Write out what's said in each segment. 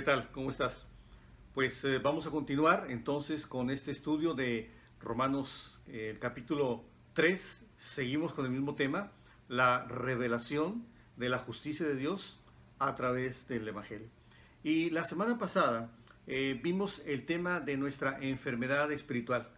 tal? ¿Cómo estás? Pues vamos a continuar entonces con este estudio de Romanos, el capítulo 3. Seguimos con el mismo tema, la revelación de la justicia de Dios a través del Evangelio. Y la semana pasada vimos el tema de nuestra enfermedad espiritual.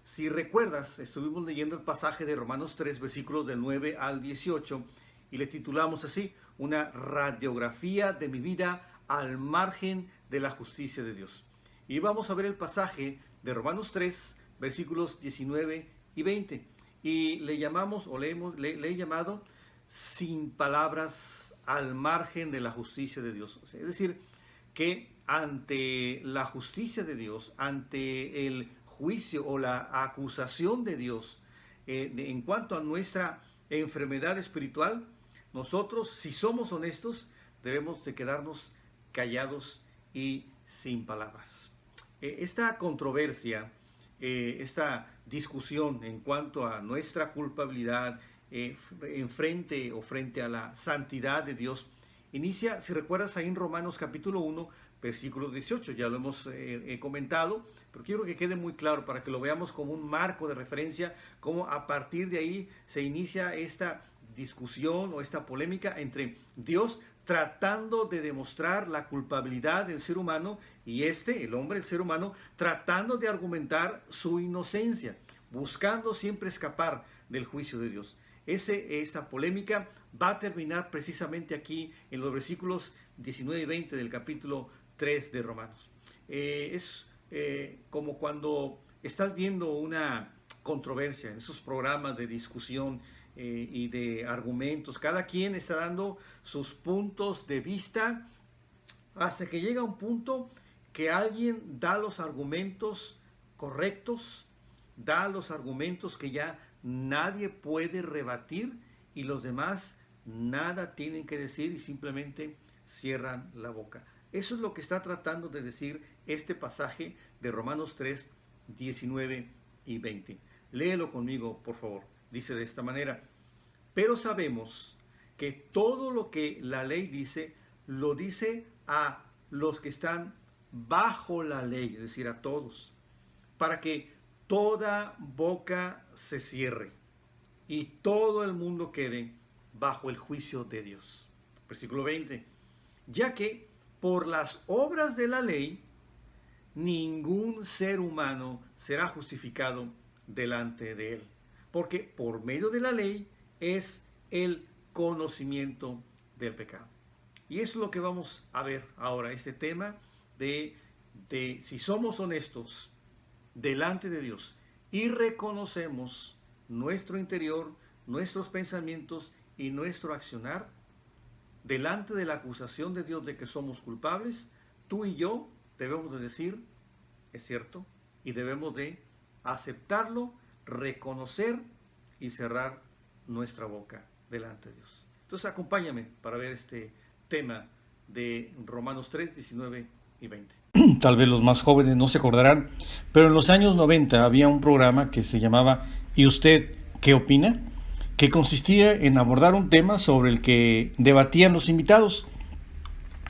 Si recuerdas, estuvimos leyendo el pasaje de Romanos 3, versículos del 9 al 18, y le titulamos así, una radiografía de mi vida al margen de la justicia de Dios. Y vamos a ver el pasaje de Romanos 3, versículos 19 y 20. Y le llamamos, o le he llamado, sin palabras al margen de la justicia de Dios. O sea, es decir, que ante la justicia de Dios, ante el juicio o la acusación de Dios en cuanto a nuestra enfermedad espiritual, nosotros, si somos honestos, debemos de quedarnos callados y sin palabras. Esta controversia, esta discusión en cuanto a nuestra culpabilidad frente a la santidad de Dios, inicia, si recuerdas, ahí en Romanos capítulo 1, versículo 18. Ya lo hemos comentado, pero quiero que quede muy claro para que lo veamos como un marco de referencia, cómo a partir de ahí se inicia esta discusión o esta polémica entre Dios tratando de demostrar la culpabilidad del ser humano y el hombre, el ser humano, tratando de argumentar su inocencia, buscando siempre escapar del juicio de Dios. Esta polémica va a terminar precisamente aquí en los versículos 19 y 20 del capítulo 3 de Romanos. Es como cuando estás viendo una controversia en esos programas de discusión y de argumentos. Cada quien está dando sus puntos de vista hasta que llega un punto que alguien da los argumentos correctos, da los argumentos que ya nadie puede rebatir y los demás nada tienen que decir y simplemente cierran la boca. Eso es lo que está tratando de decir este pasaje de Romanos 3, 19 y 20. Léelo conmigo, por favor. Dice de esta manera: pero sabemos que todo lo que la ley dice, lo dice a los que están bajo la ley, es decir, a todos, para que toda boca se cierre y todo el mundo quede bajo el juicio de Dios. Versículo 20. Ya que por las obras de la ley, ningún ser humano será justificado delante de él. Porque por medio de la ley es el conocimiento del pecado. Y eso es lo que vamos a ver ahora, este tema de si somos honestos delante de Dios y reconocemos nuestro interior, nuestros pensamientos y nuestro accionar delante de la acusación de Dios de que somos culpables, tú y yo debemos de decir, es cierto, y debemos de aceptarlo, reconocer y cerrar nuestra boca delante de Dios. Entonces acompáñame para ver este tema de Romanos 3, 19 y 20. Tal vez los más jóvenes no se acordarán, pero en los años 90 había un programa que se llamaba ¿Y usted qué opina?, que consistía en abordar un tema sobre el que debatían los invitados.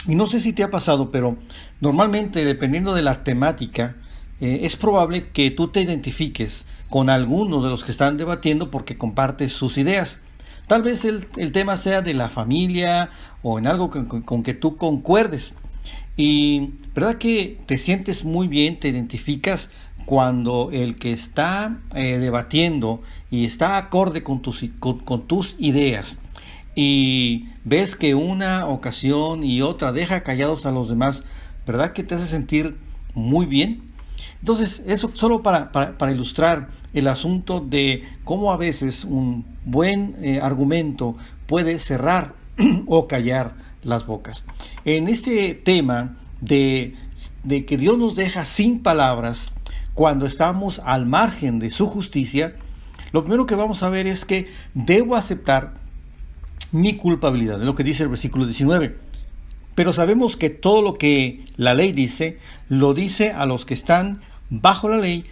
Y no sé si te ha pasado, pero normalmente, dependiendo de la temática, es probable que tú te identifiques con alguno de los que están debatiendo porque compartes sus ideas. Tal vez el tema sea de la familia o en algo con que tú concuerdes. Y verdad que te sientes muy bien, te identificas cuando el que está debatiendo y está acorde con tus ideas y ves que una ocasión y otra deja callados a los demás, ¿verdad que te hace sentir muy bien? Entonces, eso solo para ilustrar el asunto de cómo a veces un buen argumento puede cerrar o callar las bocas. En este tema de que Dios nos deja sin palabras cuando estamos al margen de su justicia, lo primero que vamos a ver es que debo aceptar mi culpabilidad, es lo que dice el versículo 19. Pero sabemos que todo lo que la ley dice, lo dice a los que están bajo la ley,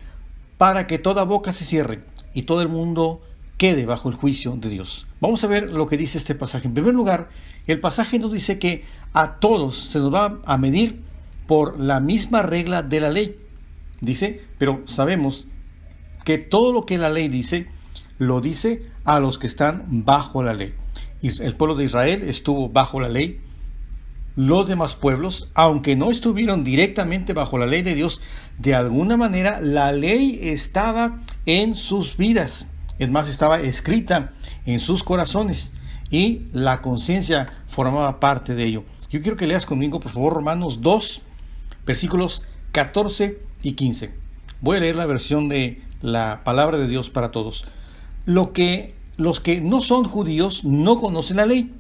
para que toda boca se cierre y todo el mundo quede bajo el juicio de Dios. Vamos a ver lo que dice este pasaje. En primer lugar, el pasaje nos dice que a todos se nos va a medir por la misma regla de la ley. Dice, pero sabemos que todo lo que la ley dice, lo dice a los que están bajo la ley. El pueblo de Israel estuvo bajo la ley. Los demás pueblos, aunque no estuvieron directamente bajo la ley de Dios, de alguna manera la ley estaba en sus vidas. Es más, estaba escrita en sus corazones y la conciencia formaba parte de ello. Yo quiero que leas conmigo, por favor, Romanos 2, versículos 14 y 15. Voy a leer la versión de la palabra de Dios para todos. Los que no son judíos no conocen la ley,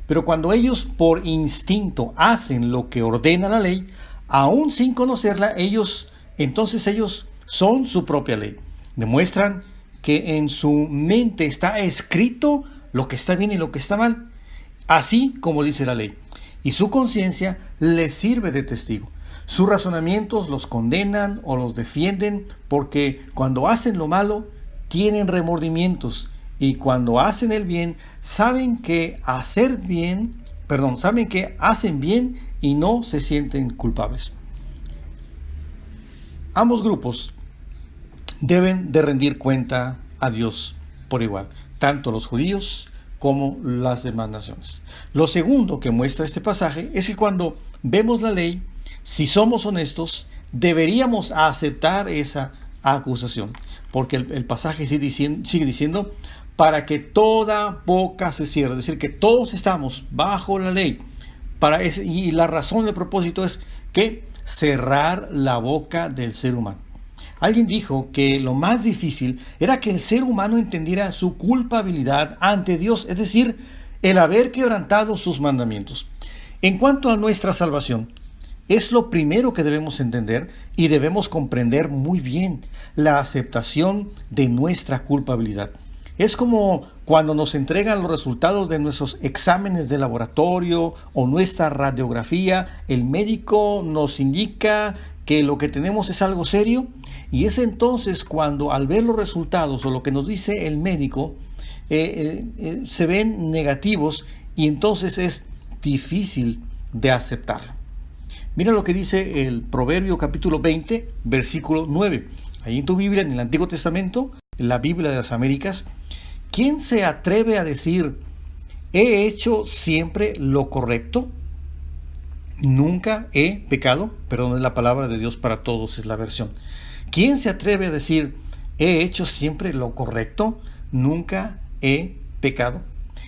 pero cuando ellos por instinto hacen lo que ordena la ley, aún sin conocerla, entonces ellos son su propia ley. Demuestran que en su mente está escrito lo que está bien y lo que está mal, así como dice la ley. Y su conciencia les sirve de testigo. Sus razonamientos los condenan o los defienden, porque cuando hacen lo malo, tienen remordimientos. Y cuando hacen el bien, saben que hacen bien y no se sienten culpables. Ambos grupos deben de rendir cuenta a Dios por igual, tanto los judíos como las demás naciones. Lo segundo que muestra este pasaje es que cuando vemos la ley, si somos honestos, deberíamos aceptar esa acusación, porque el pasaje sigue diciendo, para que toda boca se cierre, es decir, que todos estamos bajo la ley, y la razón del propósito es que cerrar la boca del ser humano. Alguien dijo que lo más difícil era que el ser humano entendiera su culpabilidad ante Dios, es decir, el haber quebrantado sus mandamientos. En cuanto a nuestra salvación, es lo primero que debemos entender y debemos comprender muy bien la aceptación de nuestra culpabilidad. Es como cuando nos entregan los resultados de nuestros exámenes de laboratorio o nuestra radiografía, el médico nos indica que lo que tenemos es algo serio, y es entonces cuando al ver los resultados o lo que nos dice el médico se ven negativos, y entonces es difícil de aceptarlo. Mira lo que dice el Proverbio capítulo 20, versículo 9. Ahí en tu Biblia, en el Antiguo Testamento, en la Biblia de las Américas, ¿quién se atreve a decir, he hecho siempre lo correcto? Nunca he pecado. Perdón, es la palabra de Dios para todos, es la versión. ¿Quién se atreve a decir, he hecho siempre lo correcto? Nunca he pecado.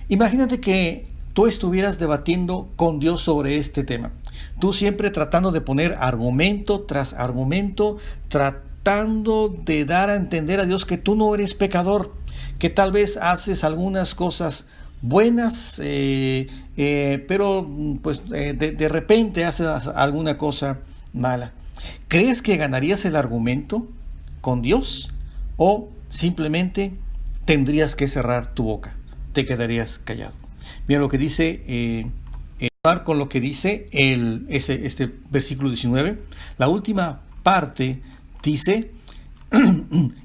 Imagínate que tú estuvieras debatiendo con Dios sobre este tema. Tú siempre tratando de poner argumento tras argumento, tratando de dar a entender a Dios que tú no eres pecador, que tal vez haces algunas cosas buenas, pero pues de repente haces alguna cosa mala. ¿Crees que ganarías el argumento con Dios o simplemente tendrías que cerrar tu boca? Te quedarías callado. Mira lo que dice, con lo que dice este versículo 19. La última parte dice,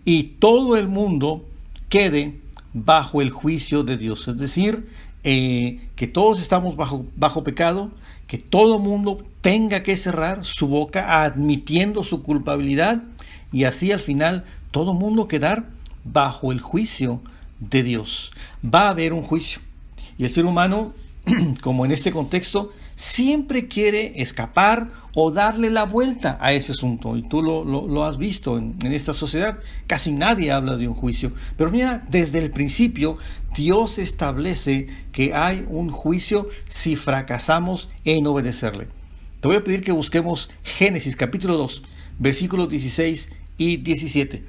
y todo el mundo quede bajo el juicio de Dios. Es decir, que todos estamos bajo pecado, que todo mundo tenga que cerrar su boca admitiendo su culpabilidad, y así al final todo mundo quedar bajo el juicio de Dios. Va a haber un juicio, y el ser humano, como en este contexto, siempre quiere escapar o darle la vuelta a ese asunto. Y tú lo has visto en esta sociedad. Casi nadie habla de un juicio. Pero mira, desde el principio, Dios establece que hay un juicio si fracasamos en obedecerle. Te voy a pedir que busquemos Génesis capítulo 2, versículos 16 y 17.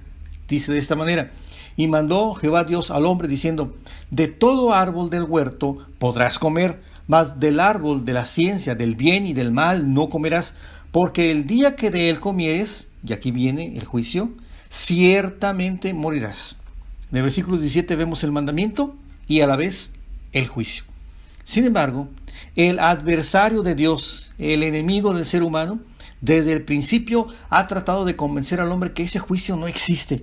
Dice de esta manera: y mandó Jehová Dios al hombre diciendo, de todo árbol del huerto podrás comer, mas del árbol de la ciencia del bien y del mal no comerás, porque el día que de él comieres, y aquí viene el juicio, ciertamente morirás. En el versículo 17 vemos el mandamiento y a la vez el juicio. Sin embargo, el adversario de Dios, el enemigo del ser humano, desde el principio ha tratado de convencer al hombre que ese juicio no existe,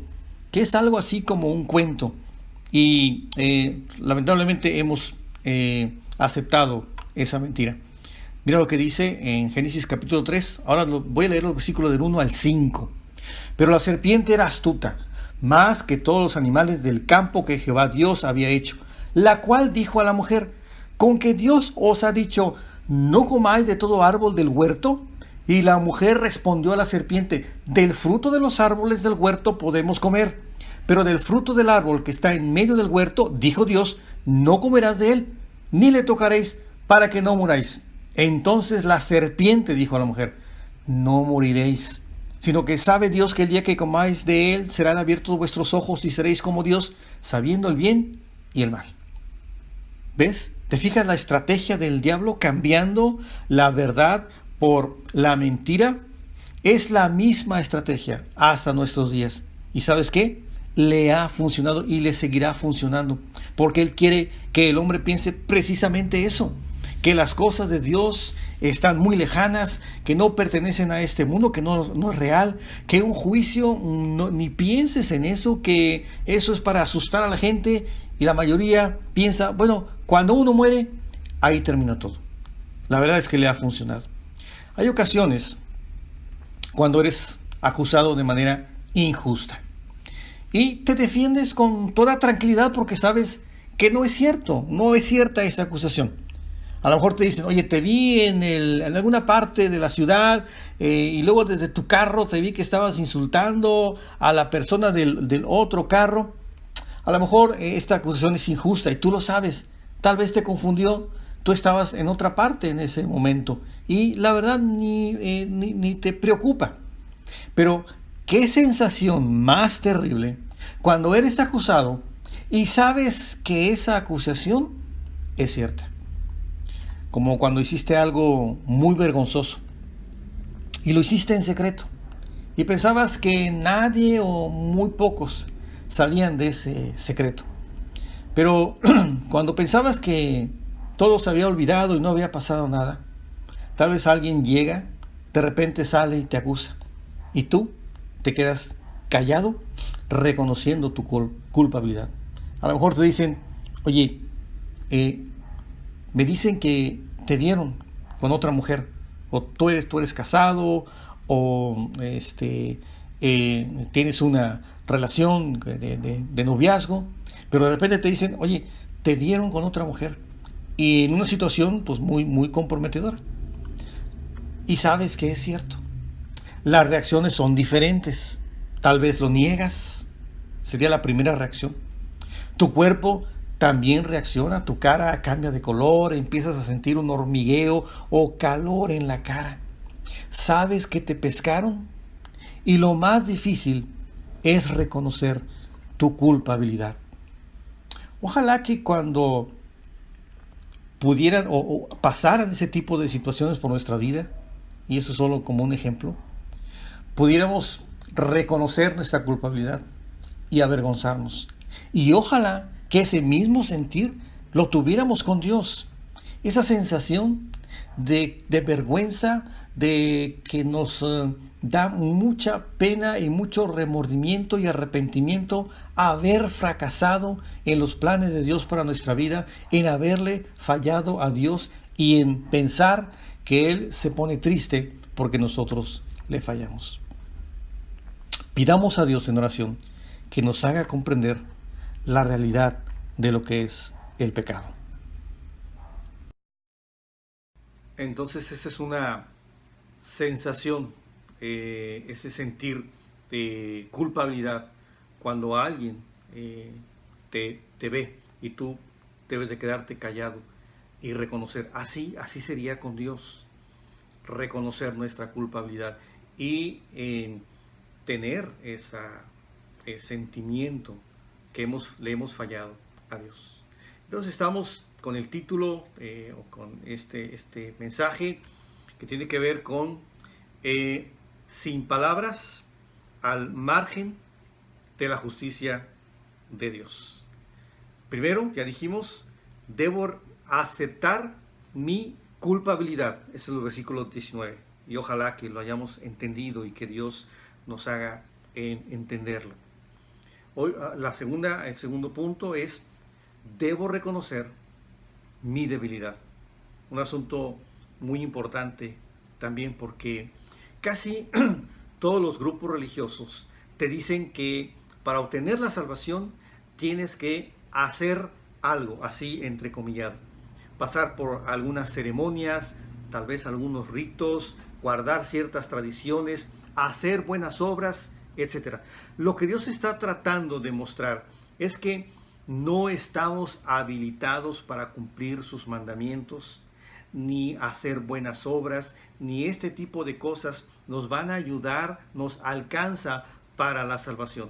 que es algo así como un cuento, y lamentablemente hemos aceptado esa mentira. Mira lo que dice en Génesis capítulo 3. Ahora voy a leer los versículos del 1 al 5. Pero la serpiente era astuta, más que todos los animales del campo que Jehová Dios había hecho, la cual dijo a la mujer: ¿con que Dios os ha dicho, no comáis de todo árbol del huerto? Y la mujer respondió a la serpiente: del fruto de los árboles del huerto podemos comer, pero del fruto del árbol que está en medio del huerto, dijo Dios, no comerás de él, ni le tocaréis, para que no muráis. Entonces la serpiente dijo a la mujer: no moriréis, sino que sabe Dios que el día que comáis de él serán abiertos vuestros ojos y seréis como Dios, sabiendo el bien y el mal. ¿Ves? ¿Te fijas la estrategia del diablo cambiando la verdad por la mentira? Es la misma estrategia hasta nuestros días. ¿Y sabes qué? Le ha funcionado y le seguirá funcionando, porque él quiere que el hombre piense precisamente eso, que las cosas de Dios están muy lejanas, que no pertenecen a este mundo, que no es real, que un juicio, ni pienses en eso, que eso es para asustar a la gente, y la mayoría piensa, bueno, cuando uno muere, ahí termina todo. La verdad es que le ha funcionado. Hay ocasiones cuando eres acusado de manera injusta y te defiendes con toda tranquilidad porque sabes que no es cierto, no es cierta esa acusación. A lo mejor te dicen, oye, te vi en alguna parte de la ciudad y luego desde tu carro te vi que estabas insultando a la persona del otro carro. A lo mejor esta acusación es injusta y tú lo sabes. Tal vez te confundió, tú estabas en otra parte en ese momento y la verdad ni te preocupa. Pero qué sensación más terrible cuando eres acusado y sabes que esa acusación es cierta. Como cuando hiciste algo muy vergonzoso y lo hiciste en secreto y pensabas que nadie o muy pocos sabían de ese secreto. Pero cuando pensabas que todo se había olvidado y no había pasado nada, tal vez alguien llega, de repente sale y te acusa y tú te quedas callado reconociendo tu culpabilidad. A lo mejor te dicen, oye, me dicen que te vieron con otra mujer, o tú eres casado, o tienes una relación de noviazgo, pero de repente te dicen, oye, te vieron con otra mujer, y en una situación pues muy comprometedora. Y sabes que es cierto. Las reacciones son diferentes. Tal vez lo niegas, sería la primera reacción. Tu cuerpo también reacciona, tu cara cambia de color, empiezas a sentir un hormigueo o calor en la cara. Sabes que te pescaron y lo más difícil es reconocer tu culpabilidad. Ojalá que cuando pudieran o pasaran ese tipo de situaciones por nuestra vida, y eso solo como un ejemplo, pudiéramos reconocer nuestra culpabilidad y avergonzarnos. Y ojalá que ese mismo sentir lo tuviéramos con Dios. Esa sensación de vergüenza, de que nos da mucha pena y mucho remordimiento y arrepentimiento haber fracasado en los planes de Dios para nuestra vida, en haberle fallado a Dios y en pensar que Él se pone triste porque nosotros le fallamos. Pidamos a Dios en oración que nos haga comprender la realidad de lo que es el pecado. Entonces esa es una sensación, ese sentir de culpabilidad cuando alguien te ve y tú debes de quedarte callado y reconocer. Así sería con Dios, reconocer nuestra culpabilidad y tener ese sentimiento que le hemos fallado a Dios. Entonces estamos con el título o con este mensaje que tiene que ver con sin palabras al margen de la justicia de Dios. Primero, ya dijimos, debo aceptar mi culpabilidad. Ese es el versículo 19. Y ojalá que lo hayamos entendido y que Dios nos haga entenderlo. Hoy, el segundo punto es, debo reconocer mi debilidad. Un asunto muy importante también, porque casi todos los grupos religiosos te dicen que para obtener la salvación tienes que hacer algo, así entrecomillado, pasar por algunas ceremonias, tal vez algunos ritos, guardar ciertas tradiciones, hacer buenas obras, etc. Lo que Dios está tratando de mostrar es que no estamos habilitados para cumplir sus mandamientos, ni hacer buenas obras, ni este tipo de cosas nos van a ayudar, nos alcanza para la salvación.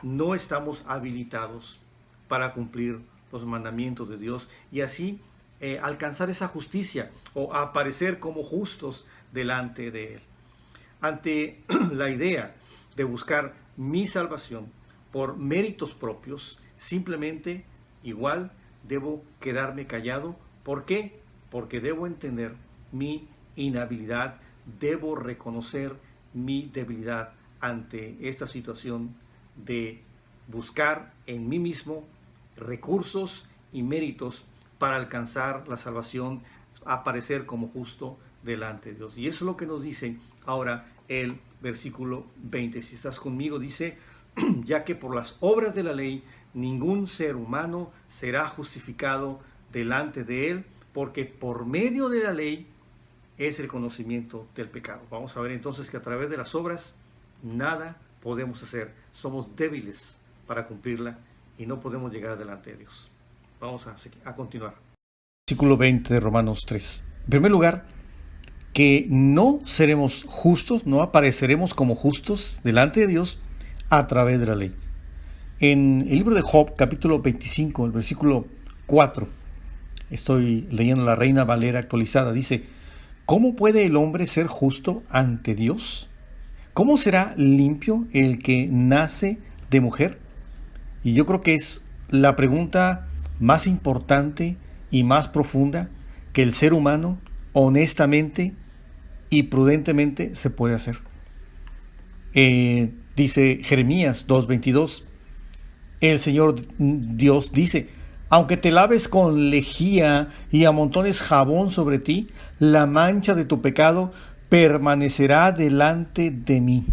No estamos habilitados para cumplir los mandamientos de Dios y así alcanzar esa justicia o aparecer como justos delante de Él. Ante la idea de buscar mi salvación por méritos propios, simplemente igual debo quedarme callado. ¿Por qué? Porque debo entender mi inhabilidad, debo reconocer mi debilidad ante esta situación de buscar en mí mismo recursos y méritos para alcanzar la salvación, aparecer como justo delante de Dios. Y eso es lo que nos dice ahora el versículo 20. Si estás conmigo, dice, ya que por las obras de la ley ningún ser humano será justificado delante de él, porque por medio de la ley es el conocimiento del pecado. Vamos a ver entonces que a través de las obras nada podemos hacer. Somos débiles para cumplirla y no podemos llegar delante de Dios. Vamos a continuar. Versículo 20 de Romanos 3. En primer lugar, que no seremos justos, no apareceremos como justos delante de Dios a través de la ley. En el libro de Job, capítulo 25, el versículo 4, estoy leyendo la Reina Valera actualizada, dice, ¿cómo puede el hombre ser justo ante Dios? ¿Cómo será limpio el que nace de mujer? Y yo creo que es la pregunta más importante y más profunda que el ser humano honestamente y prudentemente se puede hacer. Dice Jeremías 2:22, el Señor Dios dice, aunque te laves con lejía y amontones jabón sobre ti, la mancha de tu pecado permanecerá delante de mí.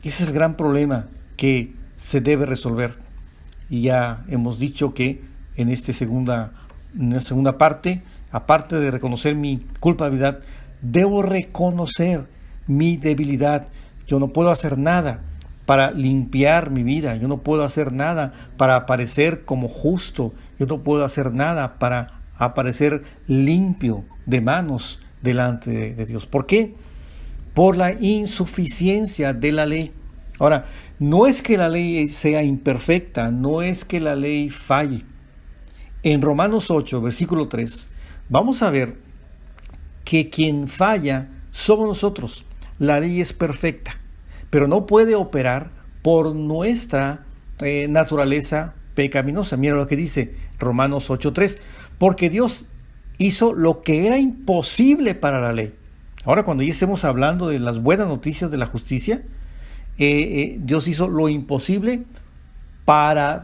Ese es el gran problema que se debe resolver. Y ya hemos dicho que en la segunda parte, aparte de reconocer mi culpabilidad, debo reconocer mi debilidad. Yo no puedo hacer nada para limpiar mi vida. Yo no puedo hacer nada para aparecer como justo. Yo no puedo hacer nada para aparecer limpio de manos delante de Dios. ¿Por qué? Por la insuficiencia de la ley. Ahora, no es que la ley sea imperfecta, no es que la ley falle. En Romanos 8, versículo 3, vamos a ver que quien falla somos nosotros. La ley es perfecta, pero no puede operar por nuestra naturaleza pecaminosa. Mira lo que dice Romanos 8:3, porque Dios hizo lo que era imposible para la ley. Ahora, cuando ya estemos hablando de las buenas noticias de la justicia, Dios hizo lo imposible para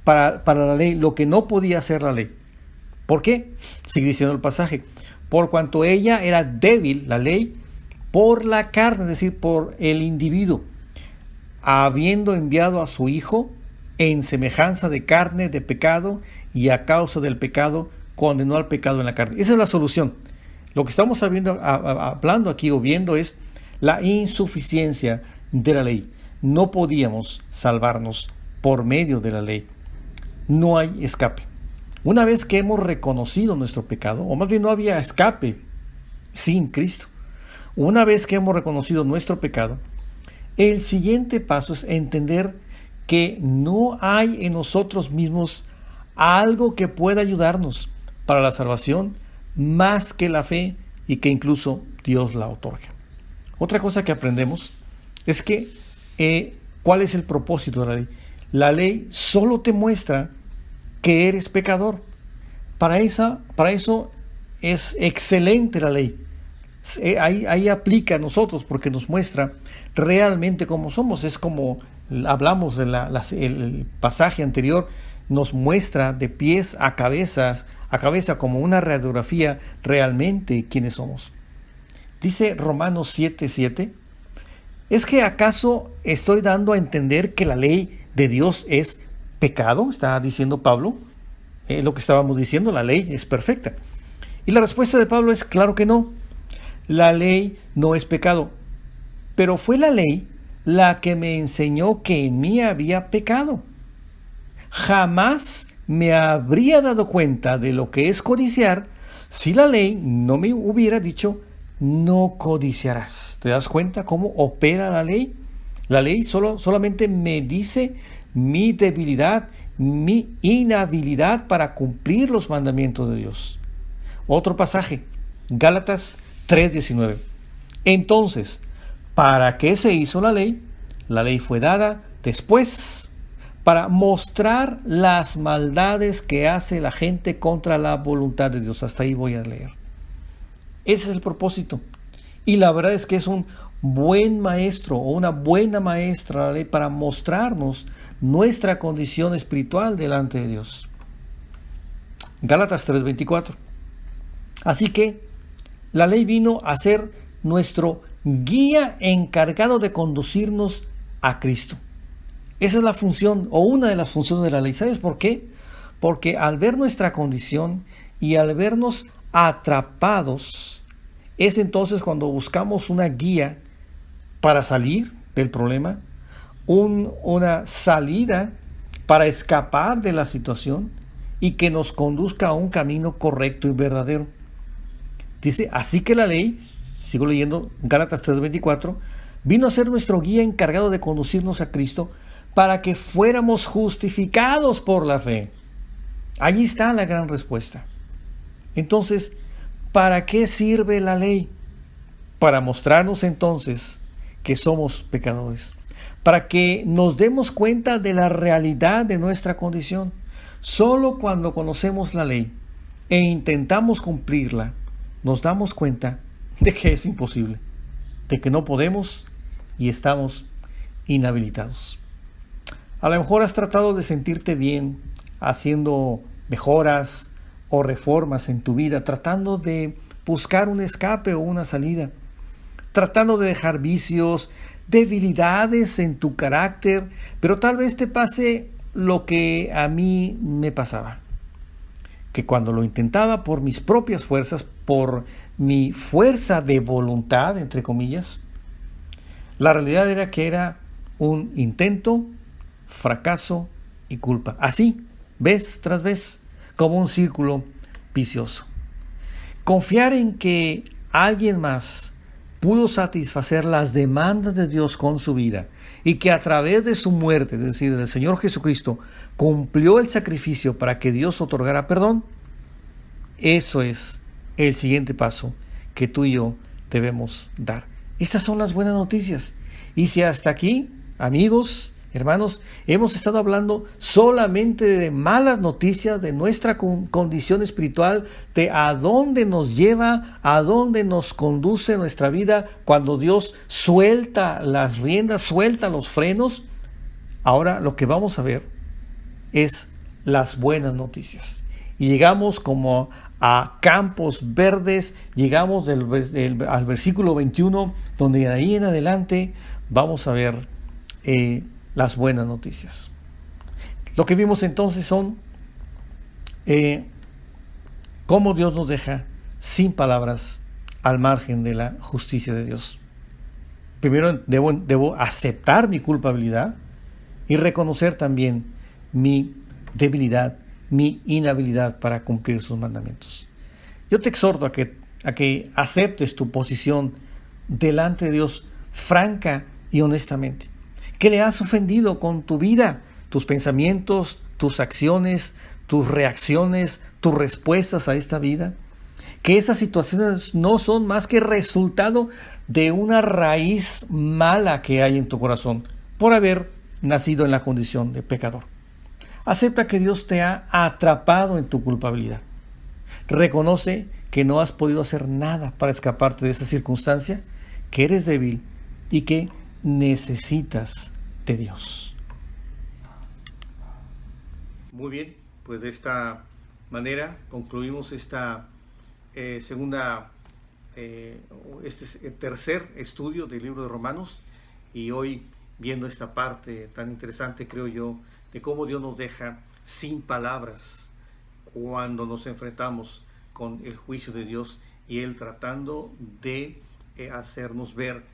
la ley, lo que no podía hacer la ley. ¿Por qué? Sigue diciendo el pasaje, por cuanto ella era débil, la ley, por la carne, es decir, por el individuo, habiendo enviado a su Hijo en semejanza de carne de pecado, y a causa del pecado condenó al pecado en la carne. Esa es la solución. Lo que estamos hablando aquí o viendo es la insuficiencia de la ley. No podíamos salvarnos por medio de la ley. No hay escape. Una vez que hemos reconocido nuestro pecado, o más bien no había escape sin Cristo. Una vez que hemos reconocido nuestro pecado, el siguiente paso es entender que no hay en nosotros mismos algo que pueda ayudarnos para la salvación más que la fe y que incluso Dios la otorga. Otra cosa que aprendemos es que ¿cuál es el propósito de la ley? La ley solo te muestra que eres pecador. Para eso es excelente la ley. Ahí aplica a nosotros porque nos muestra realmente cómo somos. Es como hablamos del el pasaje anterior nos muestra de pies a cabeza como una radiografía realmente quiénes somos. Dice Romanos 7:7, ¿es que acaso estoy dando a entender que la ley de Dios es pecado? Está diciendo Pablo. Lo que estábamos diciendo, la ley es perfecta. Y la respuesta de Pablo es claro que no. La ley no es pecado, pero fue la ley la que me enseñó que en mí había pecado. Jamás me habría dado cuenta de lo que es codiciar si la ley no me hubiera dicho no codiciarás. ¿Te das cuenta cómo opera la ley? La ley solamente me dice mi debilidad, mi inhabilidad para cumplir los mandamientos de Dios. Otro pasaje, Gálatas 3:19. Entonces, ¿para qué se hizo la ley? La ley fue dada después para mostrar las maldades que hace la gente contra la voluntad de Dios. Hasta ahí voy a leer. Ese es el propósito. Y la verdad es que es un buen maestro o una buena maestra la ley para mostrarnos nuestra condición espiritual delante de Dios. Gálatas 3:24. Así que la ley vino a ser nuestro guía encargado de conducirnos a Cristo. Esa es la función o una de las funciones de la ley. ¿Sabes por qué? Porque al ver nuestra condición y al vernos atrapados, es entonces cuando buscamos una guía para salir del problema, una salida para escapar de la situación y que nos conduzca a un camino correcto y verdadero. Dice, así que la ley, sigo leyendo Gálatas 3:24, vino a ser nuestro guía encargado de conducirnos a Cristo para que fuéramos justificados por la fe. Allí está la gran respuesta. Entonces, ¿para qué sirve la ley? Para mostrarnos entonces que somos pecadores, para que nos demos cuenta de la realidad de nuestra condición. Solo cuando conocemos la ley e intentamos cumplirla, nos damos cuenta de que es imposible, de que no podemos y estamos inhabilitados. A lo mejor has tratado de sentirte bien haciendo mejoras o reformas en tu vida, tratando de buscar un escape o una salida, tratando de dejar vicios, debilidades en tu carácter, pero tal vez te pase lo que a mí me pasaba, que cuando lo intentaba por mis propias fuerzas, por mi fuerza de voluntad, entre comillas, la realidad era que era un intento, fracaso y culpa. Así, vez tras vez, como un círculo vicioso. Confiar en que alguien más pudo satisfacer las demandas de Dios con su vida y que a través de su muerte, es decir, del Señor Jesucristo, cumplió el sacrificio para que Dios otorgara perdón, eso es el siguiente paso que tú y yo debemos dar. Estas son las buenas noticias. Y si hasta aquí, amigos, hermanos, hemos estado hablando solamente de malas noticias, de nuestra condición espiritual, de a dónde nos lleva, a dónde nos conduce nuestra vida cuando Dios suelta las riendas, suelta los frenos. Ahora lo que vamos a ver es las buenas noticias. Y llegamos como a campos verdes, llegamos al versículo 21, donde de ahí en adelante vamos a ver las buenas noticias. Lo que vimos entonces son cómo Dios nos deja sin palabras al margen de la justicia de Dios. Primero debo aceptar mi culpabilidad y reconocer también mi debilidad, mi inhabilidad para cumplir sus mandamientos. Yo te exhorto a que aceptes tu posición delante de Dios franca y honestamente. ¿Qué le has ofendido con tu vida, tus pensamientos, tus acciones, tus reacciones, tus respuestas a esta vida? Que esas situaciones no son más que resultado de una raíz mala que hay en tu corazón por haber nacido en la condición de pecador. Acepta que Dios te ha atrapado en tu culpabilidad. Reconoce que no has podido hacer nada para escaparte de esa circunstancia, que eres débil y que necesitas de Dios. Muy bien, pues de esta manera concluimos esta tercer estudio del libro de Romanos, y hoy viendo esta parte tan interesante, creo yo, de cómo Dios nos deja sin palabras cuando nos enfrentamos con el juicio de Dios y Él tratando de hacernos ver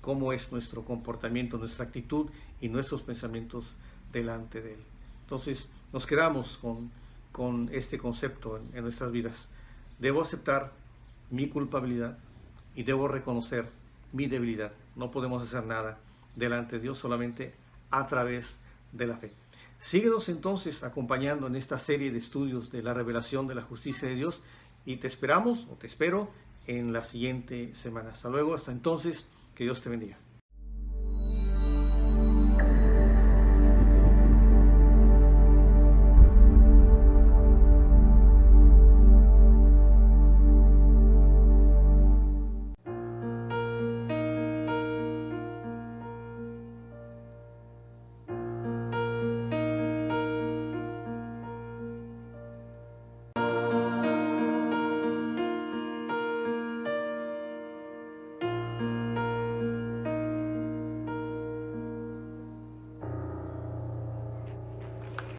cómo es nuestro comportamiento, nuestra actitud y nuestros pensamientos delante de Él. Entonces nos quedamos con este concepto en nuestras vidas. Debo aceptar mi culpabilidad y debo reconocer mi debilidad. No podemos hacer nada delante de Dios solamente a través de la fe. Síguenos entonces acompañando en esta serie de estudios de la revelación de la justicia de Dios, y te espero en la siguiente semana. Hasta luego, hasta entonces, que Dios te bendiga.